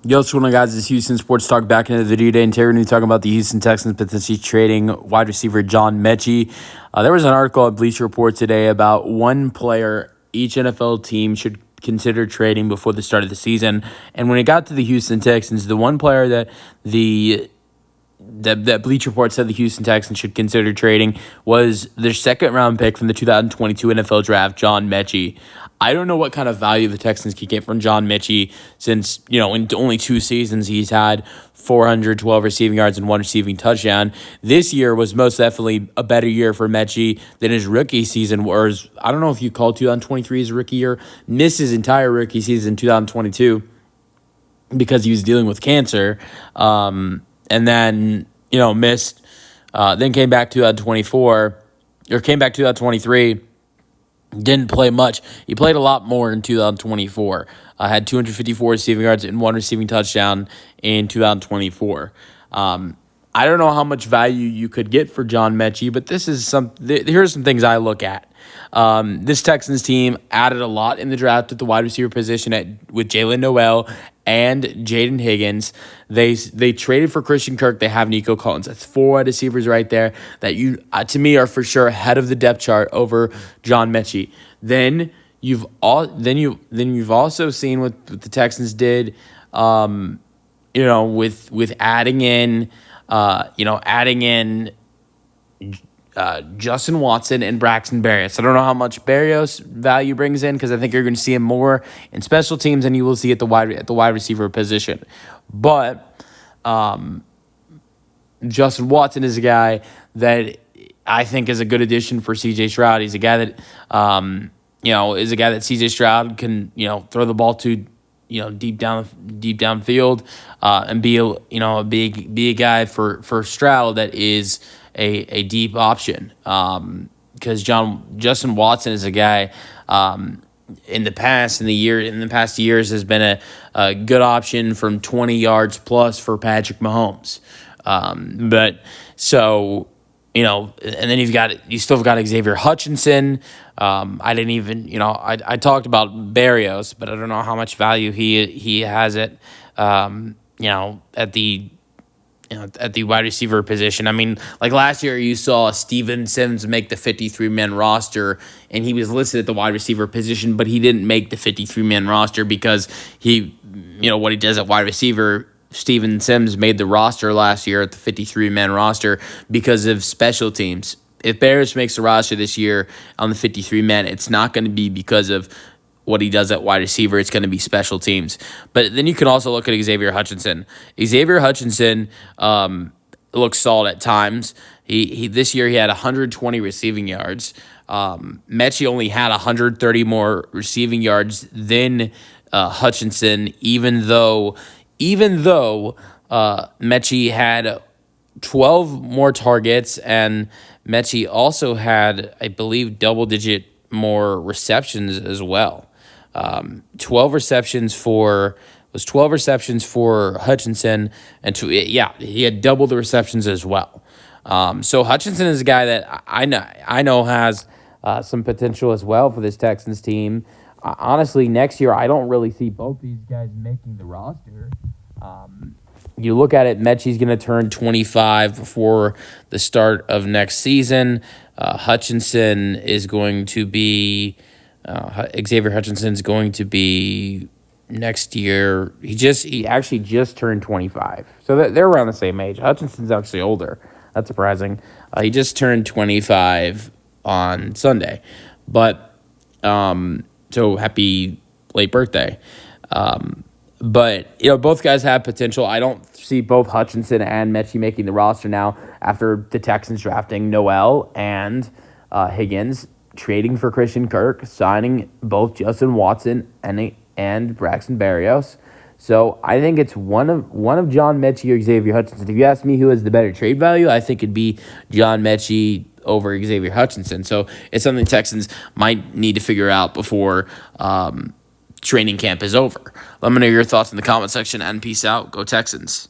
Yo, what's going on, guys? It's Houston Sports Talk back into the video today, and today we're going to be talking about the Houston Texans potentially trading wide receiver John Metchie. There was an article at Bleacher Report today about one player each NFL team should consider trading before the start of the season. And when it got to the Houston Texans, the one player that Bleacher Report said the Houston Texans should consider trading was their second-round pick from the 2022 NFL Draft, John Metchie. I don't know what kind of value the Texans could get from John Metchie since, in only 2 seasons he's had 412 receiving yards and 1 receiving touchdown. This year was most definitely a better year for Metchie than his rookie season, whereas I don't know if you call 2023 his rookie year, missed his entire rookie season in 2022 because he was dealing with cancer. And then, missed, then came back 2023, didn't play much. He played a lot more in 2024. Had 254 receiving yards and 1 receiving touchdown in 2024. I don't know how much value you could get for John Metchie, but here's some things I look at. This Texans team added a lot in the draft at the wide receiver position with Jalen Noel and Jaden Higgins. They traded for Christian Kirk. They have Nico Collins. That's 4 wide receivers right there that to me are for sure ahead of the depth chart over John Metchie. Then you've also seen what the Texans did, with adding in Justin Watson and Braxton Berrios. I don't know how much Berrios value brings in because I think you're going to see him more in special teams than you will see at the wide receiver position. But Justin Watson is a guy that I think is a good addition for C.J. Stroud. He's a guy that C.J. Stroud can throw the ball to deep downfield and be a guy for Stroud that is a deep option, because Justin Watson is a guy in the past years has been a good option from 20 yards plus for Patrick Mahomes. And then you still have got Xavier Hutchinson. I talked about Berrios, but I don't know how much value he has at the wide receiver position. I mean, like last year, you saw Steven Sims make the 53-man roster, and he was listed at the wide receiver position, but he didn't make the 53-man roster because what he does at wide receiver. Steven Sims made the roster last year at the 53-man roster because of special teams. If Berrios makes the roster this year on the 53-man, it's not going to be because of what he does at wide receiver. It's going to be special teams. But then you can also look at Xavier Hutchinson. Xavier Hutchinson looks solid at times. He this year he had 120 receiving yards. Metchie only had 130 more receiving yards than Hutchinson, even though Metchie had 12 more targets, and Metchie also had, I believe, double-digit more receptions as well. 12 receptions for Hutchinson, and he had double the receptions as well. So Hutchinson is a guy that I know has some potential as well for this Texans team. Honestly, next year I don't really see both these guys making the roster. You look at it, Metchie's going to turn 25 before the start of next season. Hutchinson is going to be Xavier Hutchinson's going to be next year. He actually just turned 25, so they're around the same age. Hutchinson's actually older. That's surprising. He just turned 25 on Sunday, but so happy late birthday. But both guys have potential. I don't see both Hutchinson and Metchie making the roster now after the Texans drafting Noel and Higgins, trading for Christian Kirk, signing both Justin Watson and Braxton Berrios. So I think it's one of John Metchie or Xavier Hutchinson. If you ask me who has the better trade value, I think it'd be John Metchie over Xavier Hutchinson. So it's something the Texans might need to figure out before training camp is over. Let me know your thoughts in the comment section, and peace out. Go Texans.